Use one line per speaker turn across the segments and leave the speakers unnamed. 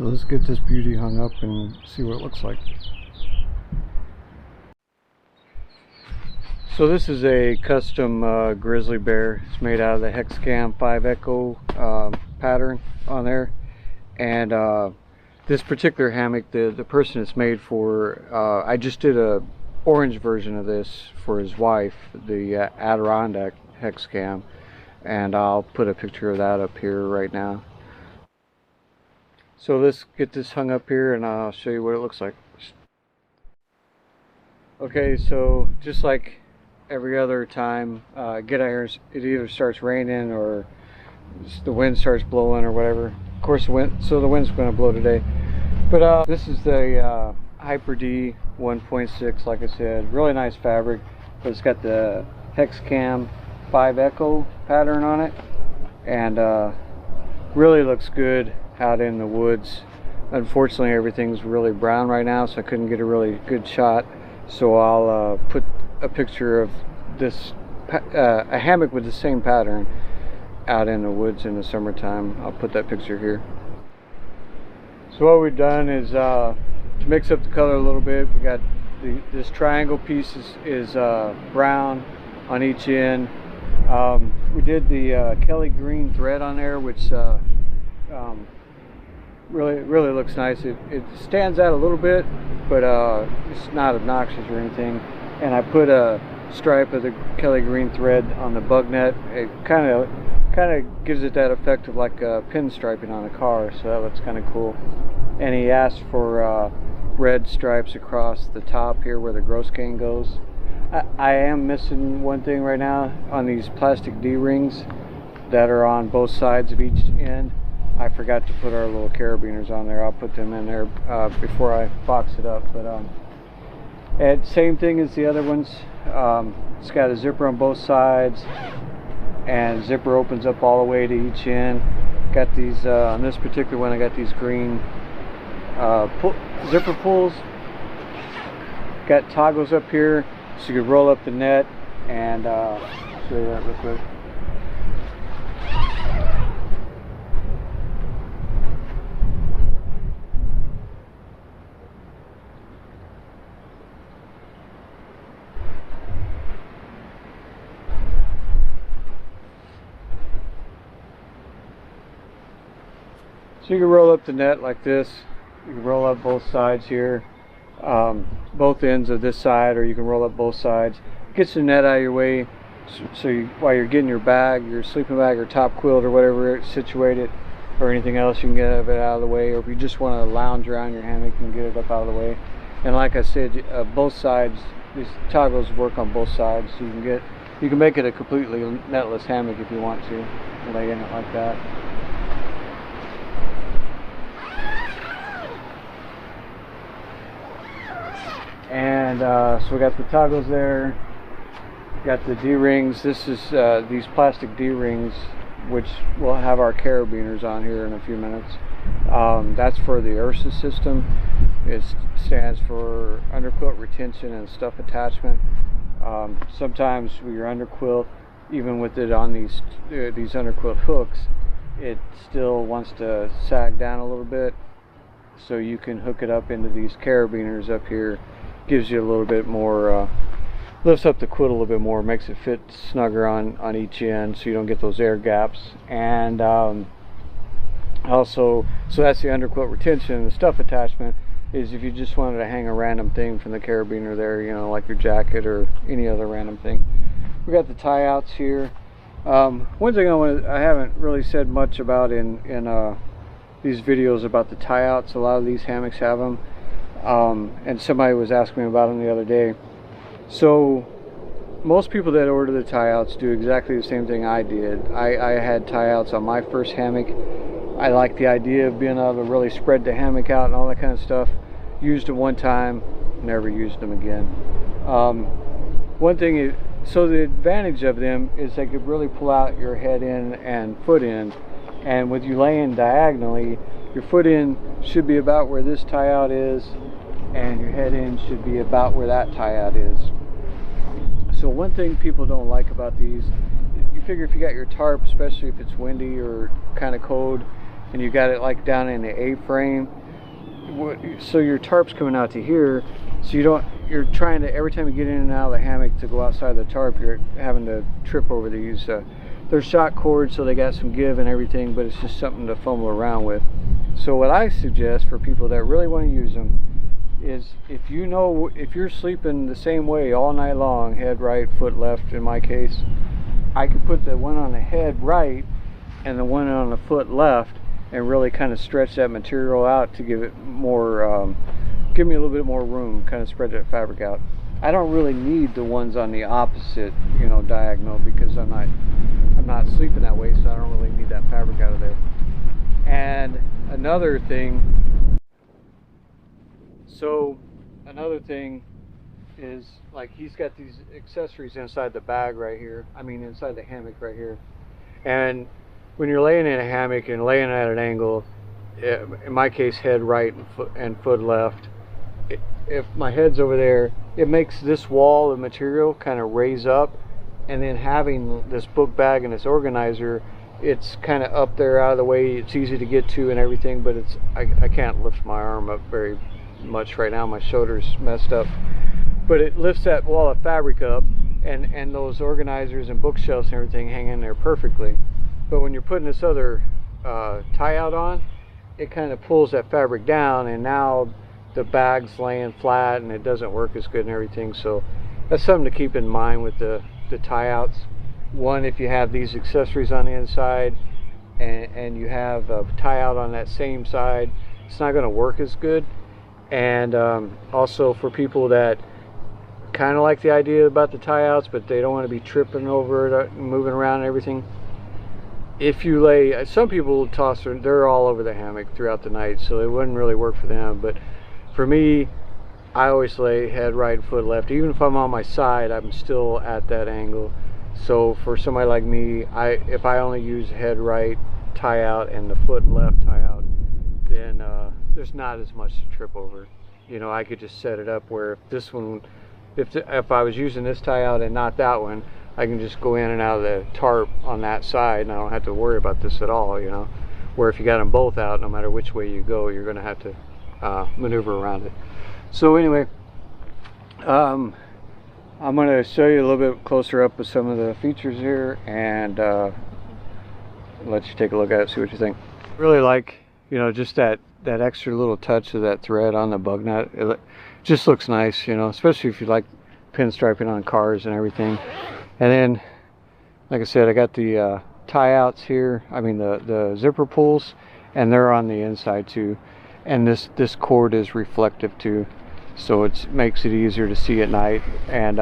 So let's get this beauty hung up and see what it looks like. So this is a custom grizzly bear. It's made out of the Hexcam 5 Echo pattern on there. And this particular hammock, the person it's made for, I just did a orange version of this for his wife, the Adirondack Hexcam. And I'll put a picture of that up here right now. So let's get this hung up here and I'll show you what it looks like. Okay, so just like every other time, get out here, it either starts raining or the wind starts blowing or whatever. Of course the wind's going to blow today. But this is the Hyper D 1.6, like I said, really nice fabric, but it's got the Hexcam 5 Echo pattern on it, and really looks good out in the woods. Unfortunately everything's really brown right now, so I couldn't get a really good shot, so I'll put a picture of this a hammock with the same pattern out in the woods in the summertime. I'll put that picture here. So what we've done is to mix up the color a little bit, we got this triangle piece is brown on each end. We did the Kelly green thread on there, which really looks nice. It stands out a little bit, but it's not obnoxious or anything. And I put a stripe of the Kelly green thread on the bugnet. It kind of gives it that effect of like pinstriping on a car, so that looks kind of cool. And he asked for red stripes across the top here where the gross cane goes. I am missing one thing right now on these plastic D-rings that are on both sides of each end. I forgot to put our little carabiners on there. I'll put them in there before I box it up. But and same thing as the other ones. It's got a zipper on both sides, and zipper opens up all the way to each end. Got these on this particular one. I got these green zipper pulls. Got toggles up here, so you can roll up the net and show you that real quick. So you can roll up the net like this. You can roll up both sides here, both ends of this side, or you can roll up both sides. Gets the net out of your way, so while you're getting your bag, your sleeping bag or top quilt or whatever situated, or anything else, you can get it out of the way. Or if you just want to lounge around your hammock, you can get it up out of the way. And like I said, both sides, these toggles work on both sides, so you can make it a completely netless hammock if you want to, lay in it like that. And so we got the toggles there, got the D-rings. This is these plastic D-rings, which we'll have our carabiners on here in a few minutes. That's for the URSA system. It stands for underquilt retention and stuff attachment. Sometimes with your underquilt, even with it on these underquilt hooks, it still wants to sag down a little bit, so you can hook it up into these carabiners up here. Gives you a little bit more, lifts up the quilt a little bit more, makes it fit snugger on each end, so you don't get those air gaps. And also, so that's the underquilt retention. The stuff attachment is if you just wanted to hang a random thing from the carabiner there, you know, like your jacket or any other random thing. We got the tie outs here. One thing I haven't really said much about in these videos about the tie outs. A lot of these hammocks have them. And somebody was asking me about them the other day. So most people that order the tie outs do exactly the same thing I did. I had tie outs on my first hammock. I like the idea of being able to really spread the hammock out and all that kind of stuff. Used them one time, never used them again. One thing is, so the advantage of them is they could really pull out your head end and foot end, and with you laying diagonally, your foot end should be about where this tie out is, and your head end should be about where that tie out is. So one thing people don't like about these, you figure if you got your tarp, especially if it's windy or kind of cold, and you got it like down in the A-frame, so your tarp's coming out to here, so you're trying to, every time you get in and out of the hammock to go outside the tarp, you're having to trip over these. They're shot cords, so they got some give and everything, but it's just something to fumble around with. So what I suggest for people that really want to use them is, if you're sleeping the same way all night long, head right, foot left in my case, I could put the one on the head right and the one on the foot left and really kind of stretch that material out to give it more, give me a little bit more room, kind of spread that fabric out. I don't really need the ones on the opposite, you know, diagonal, because I'm not sleeping that way, so I don't really need that fabric out of there. And another thing is, like, he's got these accessories inside the bag right here, I mean inside the hammock right here. And when you're laying in a hammock and laying at an angle, in my case head right and foot left, if my head's over there, it makes this wall of material kind of raise up, and then having this book bag and this organizer, it's kind of up there out of the way, it's easy to get to and everything, but I can't lift my arm up very much right now, my shoulder's messed up, but it lifts that wall of fabric up, and those organizers and bookshelves and everything hang in there perfectly. But when you're putting this other tie out on, it kind of pulls that fabric down, and now the bag's laying flat and it doesn't work as good and everything. So that's something to keep in mind with the tie outs. One, if you have these accessories on the inside and you have a tie out on that same side, it's not going to work as good. And also for people that kind of like the idea about the tie outs, but they don't want to be tripping over it, moving around and everything, if you lay, some people toss, they're all over the hammock throughout the night, so it wouldn't really work for them. But for me, I always lay head right, foot left. Even if I'm on my side, I'm still at that angle. So for somebody like me, if I only use head right tie out and the foot left tie out, then there's not as much to trip over. You know, I could just set it up where if this one, if I was using this tie out and not that one, I can just go in and out of the tarp on that side, and I don't have to worry about this at all, you know. Where if you got them both out, no matter which way you go, you're going to have to maneuver around it. So anyway, I'm going to show you a little bit closer up with some of the features here, and let you take a look at it, see what you think. Really like, you know, just that extra little touch of that thread on the bug nut. It just looks nice, you know, especially if you like pinstriping on cars and everything. And then, like I said, I got the tie outs here, I mean the zipper pulls, and they're on the inside too. And this cord is reflective too, so it makes it easier to see at night. And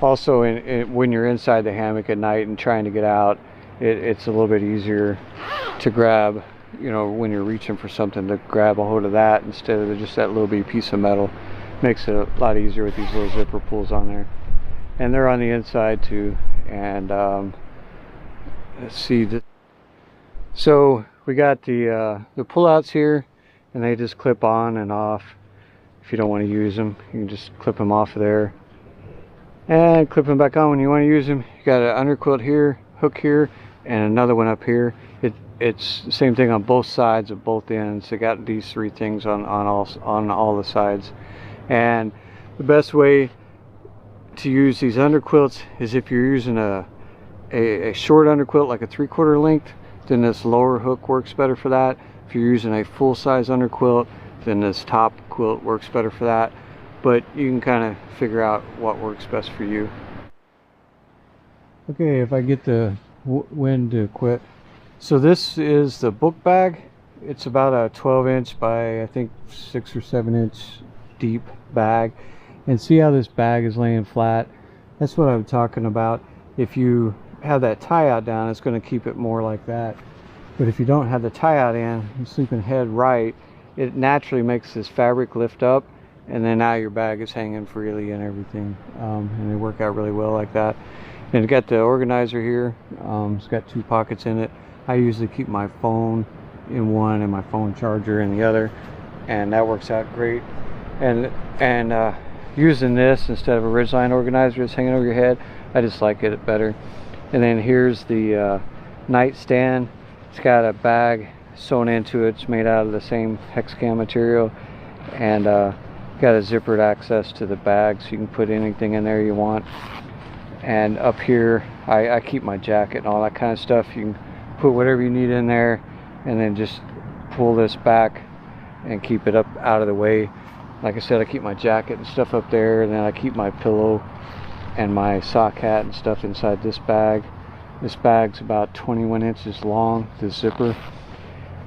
also when you're inside the hammock at night and trying to get out, it's a little bit easier to grab, you know, when you're reaching for something, to grab a hold of that instead of just that little bitty piece of metal. Makes it a lot easier with these little zipper pulls on there. And they're on the inside too. And let's see, so we got the pull-outs here, and they just clip on and off. If you don't want to use them, you can just clip them off of there and clip them back on when you want to use them. You got an underquilt here, hook here, and another one up here. It's the same thing on both sides of both ends. They got these three things on all the sides. And the best way to use these underquilts is if you're using a short underquilt, like a 3/4 length, then this lower hook works better for that. If you're using a full-size underquilt, then this top quilt works better for that. But you can kind of figure out what works best for you. Okay, if I get the wind to quit. So this is the book bag. It's about a 12-inch by, I think, 6 or 7-inch deep bag. And see how this bag is laying flat? That's what I'm talking about. If you have that tie out down, it's going to keep it more like that. But if you don't have the tie out in, you're sleeping head right, it naturally makes this fabric lift up, and then now your bag is hanging freely and everything. And they work out really well like that. And it's got the organizer here. It's got 2 pockets in it. I usually keep my phone in one and my phone charger in the other, and that works out great. And using this instead of a ridgeline organizer that's hanging over your head, I just like it better. And then here's the nightstand. It's got a bag sewn into it. It's made out of the same Hexcam material, and got a zippered access to the bag, so you can put anything in there you want. And up here I keep my jacket and all that kind of stuff. You can put whatever you need in there, and then just pull this back and keep it up out of the way. Like I said, I keep my jacket and stuff up there, and then I keep my pillow and my sock hat and stuff inside this bag. This bag's about 21 inches long, the zipper,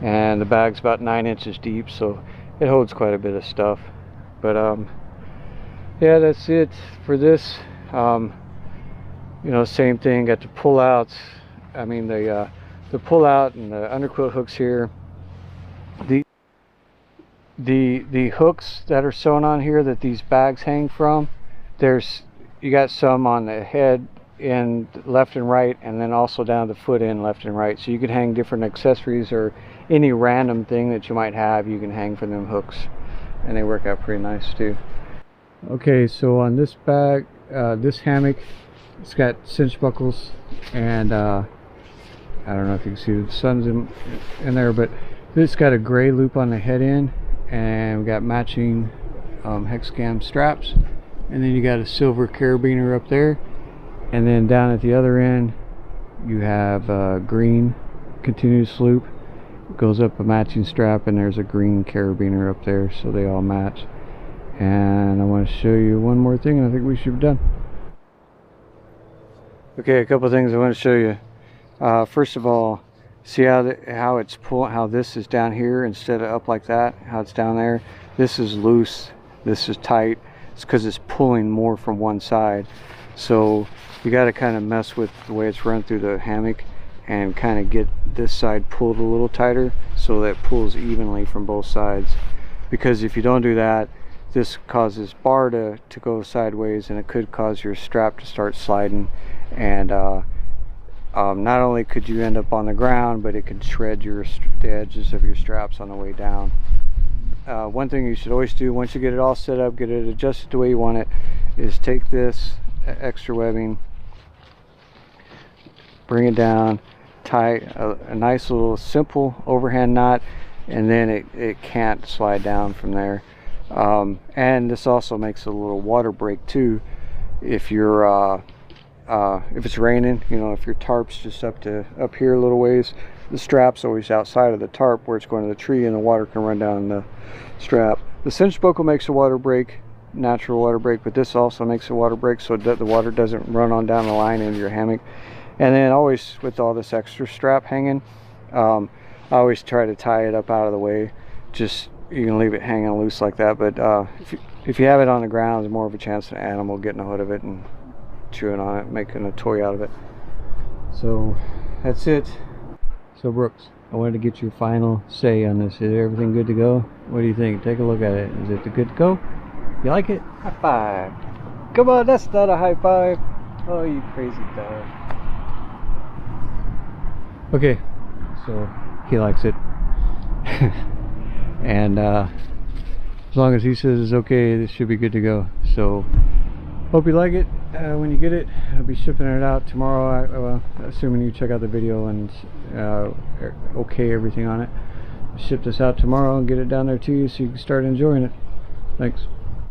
and the bag's about 9 inches deep, so it holds quite a bit of stuff. But yeah, that's it for this. You know, same thing, got the pull outs. I mean, the pull out and the underquilt hooks here. The hooks that are sewn on here that these bags hang from, you got some on the head end left and right, and then also down the foot end left and right, so you could hang different accessories or any random thing that you might have. You can hang from them hooks, and they work out pretty nice too. Okay, so on this bag, this hammock, it's got cinch buckles, and I don't know if you can see the sun's in there, but this got a gray loop on the head end, and we got matching Hexcam straps, and then you got a silver carabiner up there, and then down at the other end you have a green continuous loop. It goes up a matching strap, and there's a green carabiner up there, so they all match. And I want to show you one more thing, and I think we should be done. Okay, a couple things I want to show you. First of all, see how it's how this is down here instead of up like that, how it's down there. This is loose, this is tight. It's because it's pulling more from one side. So you got to kind of mess with the way it's run through the hammock and kind of get this side pulled a little tighter so that it pulls evenly from both sides. Because if you don't do that, this causes bar to go sideways, and it could cause your strap to start sliding, and not only could you end up on the ground, but it could shred the edges of your straps on the way down. One thing you should always do once you get it all set up, get it adjusted the way you want it, is take this extra webbing, bring it down, tie a nice little simple overhand knot, and then it can't slide down from there. And this also makes a little water break too if you're if it's raining. You know, if your tarp's just up here a little ways, the strap's always outside of the tarp where it's going to the tree, and the water can run down the strap. The cinch buckle makes a water break, natural water break, but this also makes a water break so that the water doesn't run on down the line into your hammock. And then always, with all this extra strap hanging, I always try to tie it up out of the way. Just, you can leave it hanging loose like that, but if you have it on the ground, there's more of a chance of an animal getting a hold of it and chewing on it, making a toy out of it. So that's it. So Brooks, I wanted to get your final say on this. Is everything good to go? What do you think? Take a look at it. Is it good to go? You like it? High five. Come on, that's not a high five. Oh, you crazy dog. Okay, so he likes it. And as long as he says it's okay, this should be good to go. So hope you like it. When you get it, I'll be shipping it out tomorrow, assuming you check out the video and okay everything on it. I'll ship this out tomorrow and get it down there to you so you can start enjoying it. Thanks.